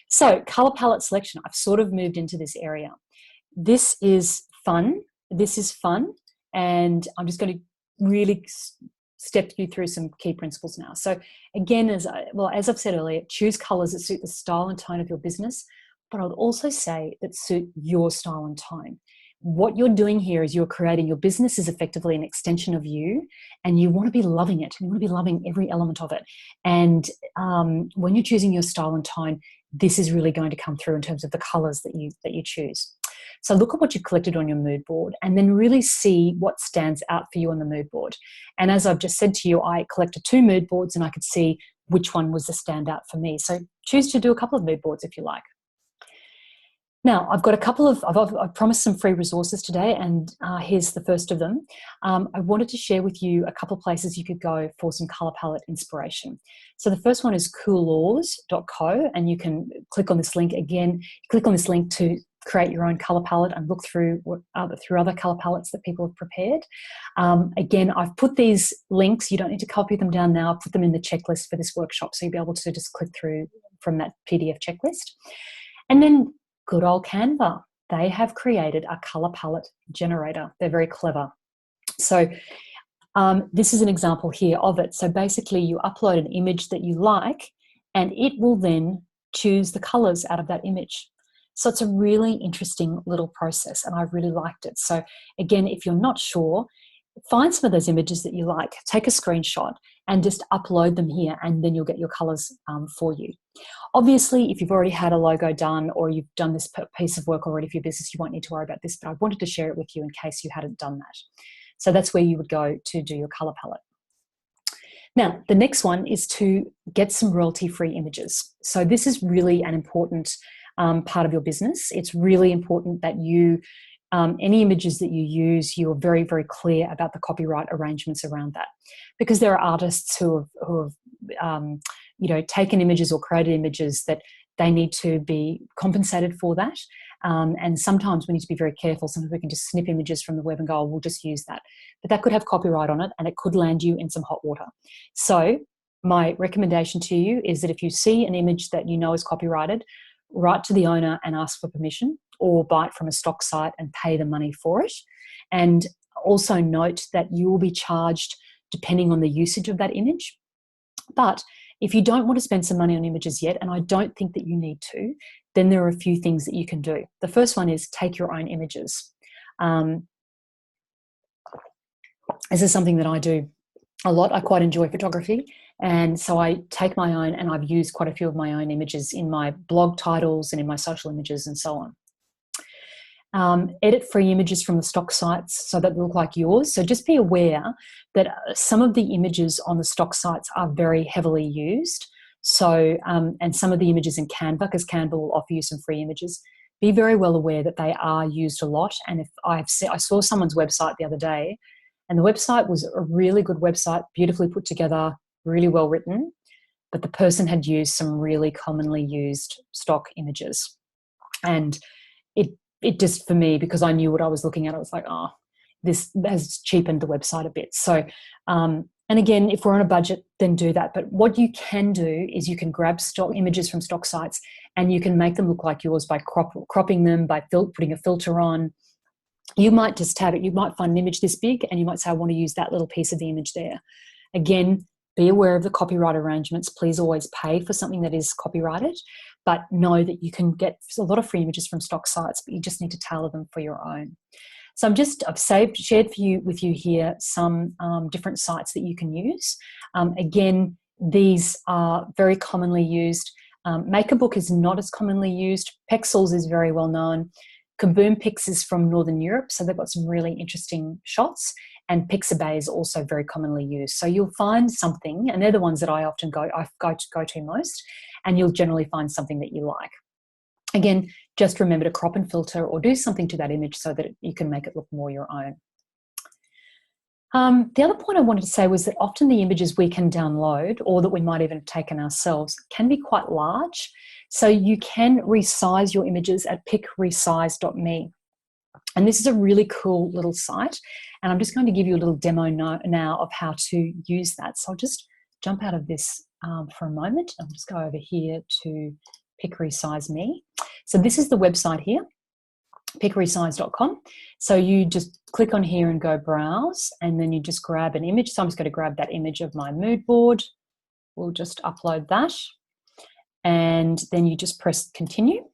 So color palette selection, I've sort of moved into this area. This is fun. And I'm just going to really step you through some key principles now. So again, as I've said earlier, choose colors that suit the style and tone of your business, but I would also say that suit your style and tone. What you're doing here is you're creating, your business is effectively an extension of you, and you want to be loving it. You want to be loving every element of it. And when you're choosing your style and tone, this is really going to come through in terms of the colors that you choose. So look at what you've collected on your mood board and then really see what stands out for you on the mood board. And as I've just said to you, I collected two mood boards and I could see which one was the standout for me. So choose to do a couple of mood boards if you like. Now, I've got a couple of, I've promised some free resources today, and here's the first of them. I wanted to share with you a couple of places you could go for some colour palette inspiration. So the first one is coolaws.co, and you can click on this link again. Click on this link to create your own colour palette and look through other colour palettes that people have prepared. Again, I've put these links, you don't need to copy them down now, I've put them in the checklist for this workshop, so you'll be able to just click through from that PDF checklist. And then good old Canva, they have created a colour palette generator. They're very clever. So this is an example here of it. So basically you upload an image that you like and it will then choose the colours out of that image. So it's a really interesting little process and I really liked it. So again, if you're not sure, find some of those images that you like, take a screenshot and just upload them here, and then you'll get your colours for you. Obviously, if you've already had a logo done or you've done this piece of work already for your business, you won't need to worry about this, but I wanted to share it with you in case you hadn't done that. So that's where you would go to do your colour palette. Now, the next one is to get some royalty-free images. So this is really an important part of your business. It's really important that you any images that you use, you're very, very clear about the copyright arrangements around that, because there are artists who have taken images or created images that they need to be compensated for that. And sometimes we need to be very careful. Sometimes we can just snip images from the web and go, oh, we'll just use that. But that could have copyright on it and it could land you in some hot water. So my recommendation to you is that if you see an image that you know is copyrighted, write to the owner and ask for permission, or buy it from a stock site and pay the money for it. And also note that you will be charged depending on the usage of that image. But if you don't want to spend some money on images yet, and I don't think that you need to, then there are a few things that you can do. The first one is take your own images. This is something that I do a lot. I quite enjoy photography. And so I take my own, and I've used quite a few of my own images in my blog titles and in my social images and so on. Edit free images from the stock sites so that they look like yours. So just be aware that some of the images on the stock sites are very heavily used. So, and some of the images in Canva, because Canva will offer you some free images, be very well aware that they are used a lot. And if I saw someone's website the other day, and the website was a really good website, beautifully put together, really well written, but the person had used some really commonly used stock images. And it just, for me, because I knew what I was looking at, I was like, oh, this has cheapened the website a bit. So, and again, if we're on a budget, then do that. But what you can do is you can grab stock images from stock sites and you can make them look like yours by cropping them, by putting a filter on. You might just have it. You might find an image this big and you might say, I want to use that little piece of the image there. Again, be aware of the copyright arrangements. Please always pay for something that is copyrighted, but know that you can get a lot of free images from stock sites, but you just need to tailor them for your own. So I've shared with you here some different sites that you can use. Again, these are very commonly used. Makerbook is not as commonly used. Pexels is very well known. Kaboom Pix is from Northern Europe, so they've got some really interesting shots. And Pixabay is also very commonly used. So you'll find something, and they're the ones that I often go to most, and you'll generally find something that you like. Again, just remember to crop and filter or do something to that image so that you can make it look more your own. The other point I wanted to say was that often the images we can download, or that we might even have taken ourselves, can be quite large. So you can resize your images at picresize.me. And this is a really cool little site. And I'm just going to give you a little demo now of how to use that. So I'll just jump out of this for a moment. I'll just go over here to Pick Resize Me. So this is the website here, picresize.com. So you just click on here and go browse, and then you just grab an image. So I'm just going to grab that image of my mood board. We'll just upload that. And then you just press continue.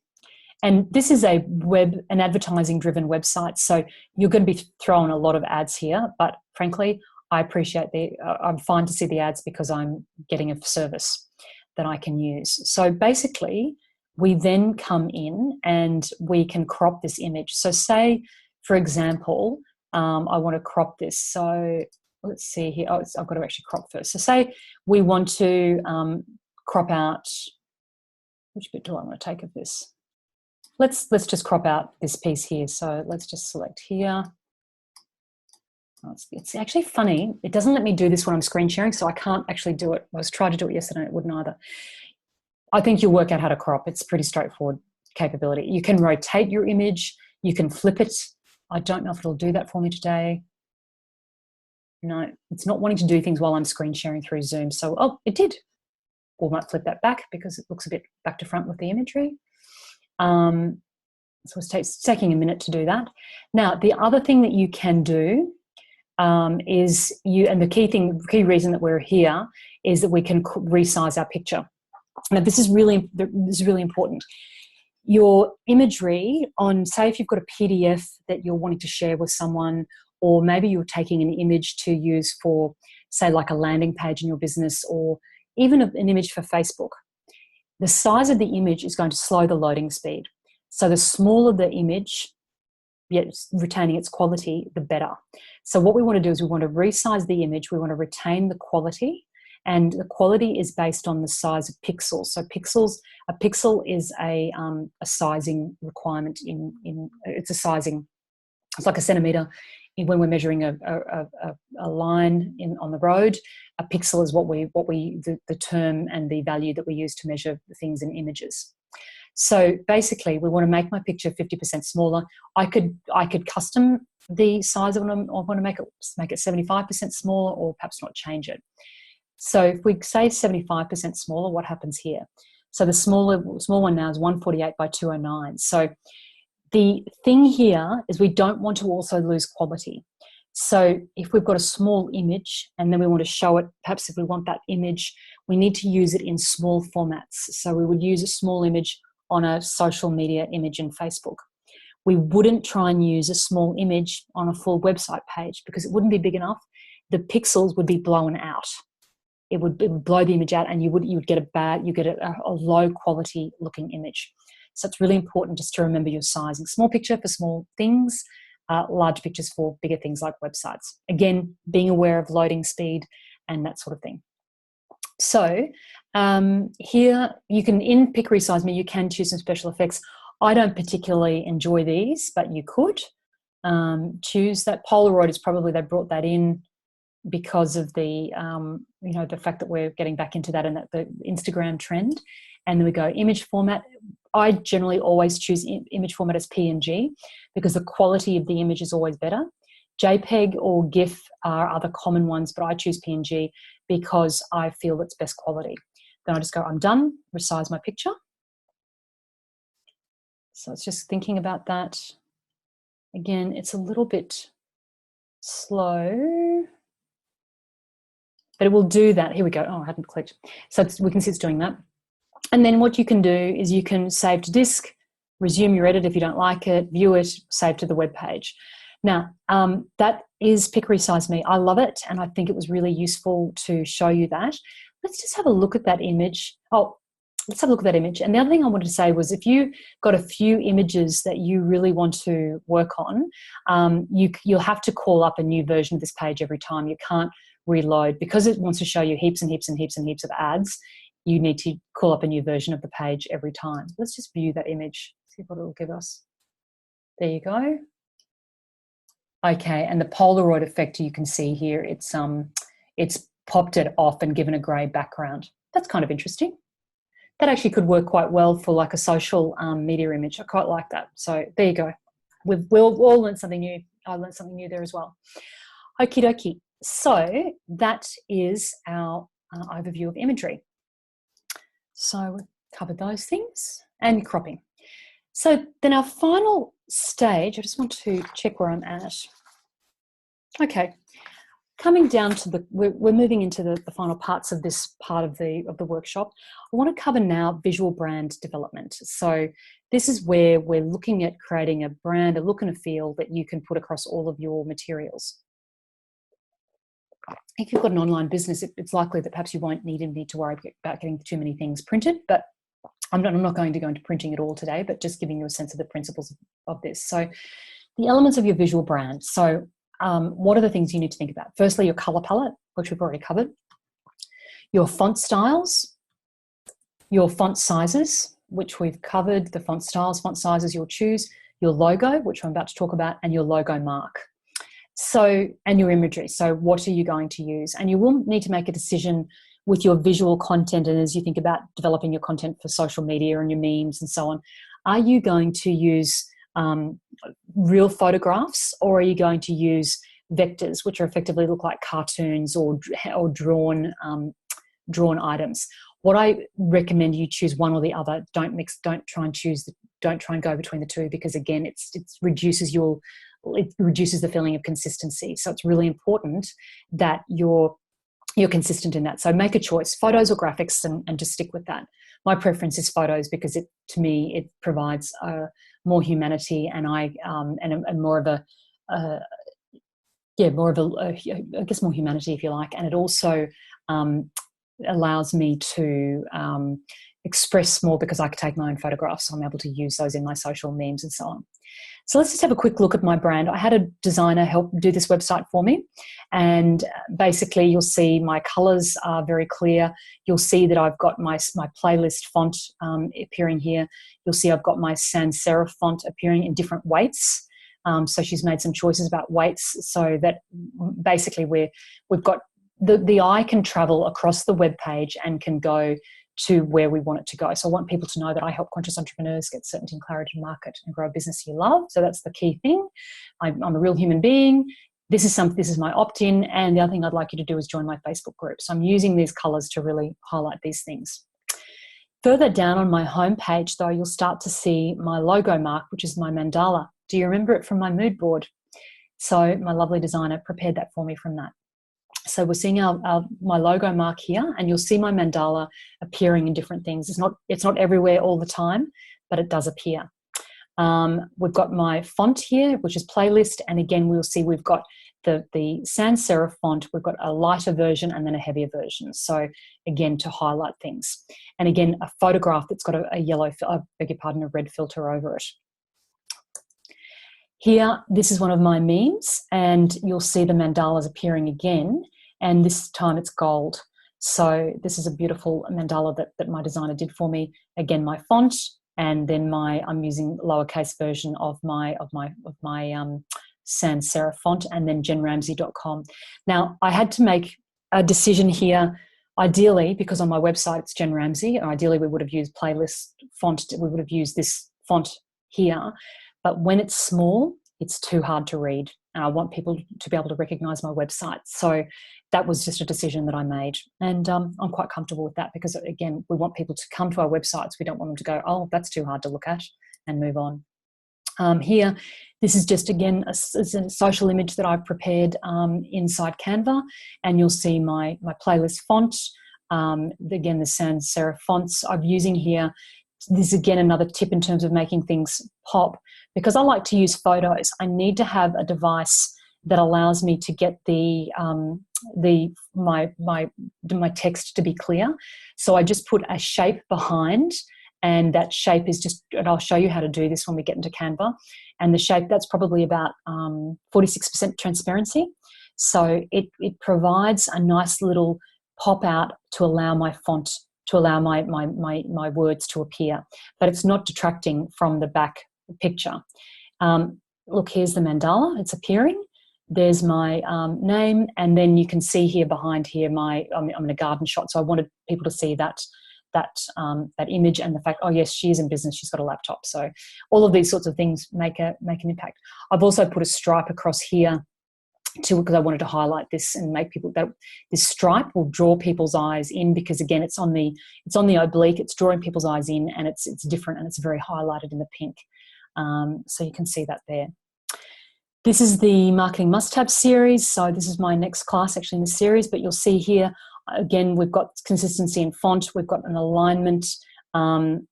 And this is an advertising-driven website, so you're going to be throwing a lot of ads here. But frankly, I appreciate I'm fine to see the ads because I'm getting a service that I can use. So basically, we then come in and we can crop this image. So say, for example, I want to crop this. So let's see here. Oh, I've got to actually crop first. So say we want to crop out, which bit do I want to take of this? let's just crop out this piece here. So let's just select here. It's actually funny. It doesn't let me do this when I'm screen sharing, so I can't actually do it. I was trying to do it yesterday, it wouldn't either. I think you'll work out how to crop. It's pretty straightforward capability. You can rotate your image. You can flip it. I don't know if it'll do that for me today. No, it's not wanting to do things while I'm screen sharing through Zoom. So, oh, it did. Or might flip that back because it looks a bit back to front with the imagery. So it's taking a minute to do that. Now, the other thing that you can do is and the key reason that we're here is that we can resize our picture. Now, this is really important. Your imagery on, say, if you've got a PDF that you're wanting to share with someone, or maybe you're taking an image to use for, say, like a landing page in your business, or even an image for Facebook, the size of the image is going to slow the loading speed. So the smaller the image, yet retaining its quality, the better. So what we want to do is we want to resize the image. We want to retain the quality, and the quality is based on the size of pixels. So a pixel is a sizing requirement. It's a sizing. It's like a centimeter. When we're measuring a line on the road, a pixel is the term and the value that we use to measure things in images. So basically, we want to make my picture 50% smaller. I could custom the size of it. I want to make it 75% smaller, or perhaps not change it. So if we say 75% smaller, what happens here? So the small one now is 148 by 209. So the thing here is we don't want to also lose quality. So if we've got a small image and then we want to show it, perhaps if we want that image, we need to use it in small formats. So we would use a small image on a social media image in Facebook. We wouldn't try and use a small image on a full website page because it wouldn't be big enough. The pixels would be blown out. It would blow the image out, and you would get a low quality looking image. So it's really important just to remember your sizing. Small picture for small things, large pictures for bigger things like websites. Again, being aware of loading speed and that sort of thing. So here you can, in Pick Resize Me, you can choose some special effects. I don't particularly enjoy these, but you could choose that. Polaroid is probably, they brought that in because of the the fact that we're getting back into that and that the Instagram trend. And then we go image format. I generally always choose image format as PNG because the quality of the image is always better. JPEG or GIF are other common ones, but I choose PNG because I feel it's best quality. Then I just go, I'm done, resize my picture. So it's just thinking about that. Again, it's a little bit slow, but it will do that. Here we go. Oh, I hadn't clicked. So we can see it's doing that. And then what you can do is you can save to disk, resume your edit if you don't like it, view it, save to the web page. Now, that is Pick Resize Me. I love it, and I think it was really useful to show you that. Let's just have a look at that image. Oh, let's have a look at that image. And the other thing I wanted to say was if you got a few images that you really want to work on, you'll have to call up a new version of this page every time. You can't reload because it wants to show you heaps and heaps and heaps and heaps of ads. You need to call up a new version of the page every time. Let's just view that image, see what it will give us. There you go. Okay, and the Polaroid effect you can see here, it's popped it off and given a grey background. That's kind of interesting. That actually could work quite well for like a social media image. I quite like that. So there you go. We'll all learn something new. I learned something new there as well. Okie dokie. So that is our overview of imagery. So we've covered those things and cropping. So then our final stage, I just want to check where I'm at. Okay, coming down to we're moving into the final parts of this part of the workshop. I want to cover now visual brand development. So this is where we're looking at creating a brand, a look and a feel that you can put across all of your materials. If you've got an online business, it's likely that perhaps you won't need to worry about getting too many things printed, but I'm not going to go into printing at all today, but just giving you a sense of the principles of this. So the elements of your visual brand. So what are the things you need to think about? Firstly, your color palette, which we've already covered, your font styles, your font sizes, which we've covered, the font styles, font sizes you'll choose, your logo, which I'm about to talk about, and your logo mark. So, and your imagery. So what are you going to use? And you will need to make a decision with your visual content, and as you think about developing your content for social media and your memes and so on, are you going to use real photographs, or are you going to use vectors, which are effectively look like cartoons or drawn items? What I recommend you choose one or the other. Don't mix. Don't try and go between the two, because again, it reduces the feeling of consistency. So it's really important that you're consistent in that. So make a choice, photos or graphics, and just stick with that. My preference is photos because to me it provides more humanity and more of a I guess more humanity, if you like, and it also allows me to express more because I can take my own photographs, so I'm able to use those in my social memes and so on. So let's just have a quick look at my brand. I had a designer help do this website for me, and basically you'll see my colors are very clear. You'll see that I've got my playlist font appearing here. You'll see I've got my sans serif font appearing in different weights. So she's made some choices about weights so that basically we've got the eye can travel across the web page and can go to where we want it to go. So I want people to know that I help conscious entrepreneurs get certainty and clarity to market and grow a business you love. So that's the key thing. I'm a real human being. This is my opt-in, and the other thing I'd like you to do is join my Facebook group. So I'm using these colors to really highlight these things. Further down on my homepage, though, you'll start to see my logo mark, which is my mandala. Do you remember it from my mood board? So my lovely designer prepared that for me from that. So we're seeing my logo mark here, and you'll see my mandala appearing in different things. It's not everywhere all the time, but it does appear. We've got my font here, which is playlist, and again we'll see we've got the sans serif font. We've got a lighter version and then a heavier version. So again, to highlight things, and again a photograph that's got a red filter over it. Here, this is one of my memes, and you'll see the mandalas appearing again, and this time it's gold. So this is a beautiful mandala that my designer did for me. Again, my font, and then I'm using lowercase version of my sans serif font, and then jenramsey.com. Now, I had to make a decision here. Ideally, because on my website it's Jen Ramsey, and ideally we would have used playlist font. We would have used this font here. But when it's small, it's too hard to read. And I want people to be able to recognize my website. So that was just a decision that I made. And I'm quite comfortable with that because, again, we want people to come to our websites. We don't want them to go, oh, that's too hard to look at, and move on. Here, this is just, again, a social image that I've prepared inside Canva. And you'll see my playlist font. Again, the sans serif fonts I'm using here. This is, again, another tip in terms of making things pop. Because I like to use photos, I need to have a device that allows me to get my text to be clear. So I just put a shape behind, and that shape is just, and I'll show you how to do this when we get into Canva. And the shape, that's probably about 46% transparency. So it provides a nice little pop out to allow my font, to allow my words to appear, but it's not detracting from the back picture. Look, here's the mandala, it's appearing. There's my name, and then you can see here behind here I'm in a garden shot, so I wanted people to see that image and the fact, oh yes, she is in business, she's got a laptop. So all of these sorts of things make an impact. I've also put a stripe across here too, because I wanted to highlight this and make people, that this stripe will draw people's eyes in, because again, it's on the oblique, it's drawing people's eyes in, and it's different, and it's very highlighted in the pink. So you can see that there. This is the Marketing Must-Have series. So this is my next class actually in the series, but you'll see here, again, we've got consistency in font, we've got an alignment,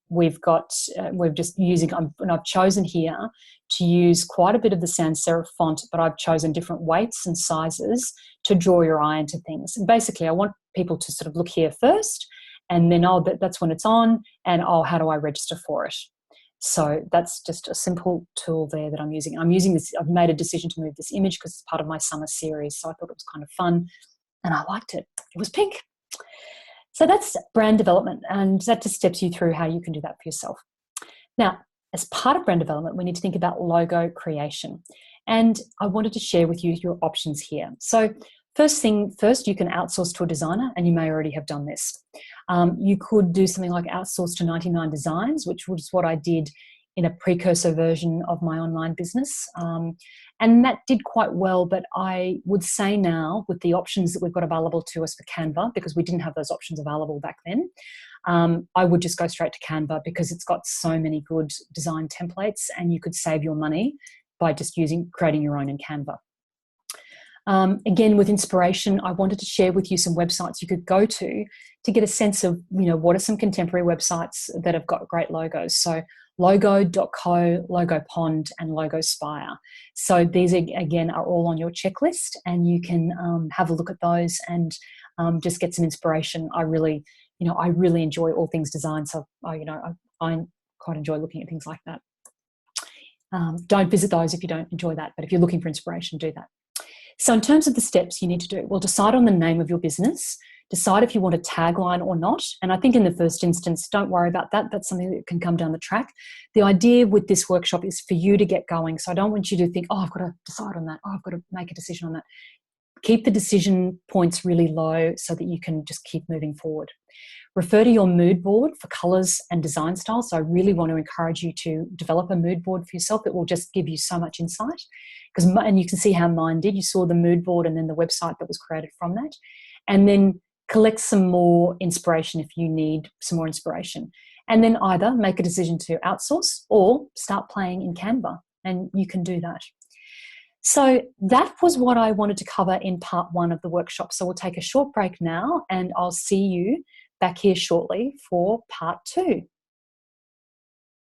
we're just using, and I've chosen here to use quite a bit of the sans serif font, but I've chosen different weights and sizes to draw your eye into things. And basically I want people to sort of look here first, and then, oh, that's when it's on, and oh, how do I register for it? So that's just a simple tool there that I'm using. I'm using this, I've made a decision to move this image because it's part of my summer series, so I thought it was kind of fun, and I liked it. It was pink. So that's brand development, and that just steps you through how you can do that for yourself. Now, as part of brand development, we need to think about logo creation. And I wanted to share with you your options here. So first, you can outsource to a designer, and you may already have done this. You could do something like outsource to 99 Designs, which was what I did in a precursor version of my online business. And that did quite well, but I would say now, with the options that we've got available to us for Canva, because we didn't have those options available back then, I would just go straight to Canva, because it's got so many good design templates, and you could save your money by just creating your own in Canva. Again, with inspiration, I wanted to share with you some websites you could go to get a sense of, what are some contemporary websites that have got great logos. So logo.co, Logopond, and Logospire. So these, again, are all on your checklist, and you can have a look at those and just get some inspiration. I really enjoy all things design, so I quite enjoy looking at things like that. Don't visit those if you don't enjoy that, but if you're looking for inspiration, do that. So in terms of the steps you need to do, well, decide on the name of your business, decide if you want a tagline or not. And I think in the first instance, don't worry about that. That's something that can come down the track. The idea with this workshop is for you to get going. So I don't want you to think, I've got to decide on that. I've got to make a decision on that. Keep the decision points really low so that you can just keep moving forward. Refer to your mood board for colours and design styles. So I really want to encourage you to develop a mood board for yourself. It will just give you so much insight. And you can see how mine did. You saw the mood board and then the website that was created from that. And then collect some more inspiration if you need some more inspiration. And then either make a decision to outsource or start playing in Canva. And you can do that. So that was what I wanted to cover in part 1 of the workshop. So we'll take a short break now, and I'll see you back here shortly for part 2.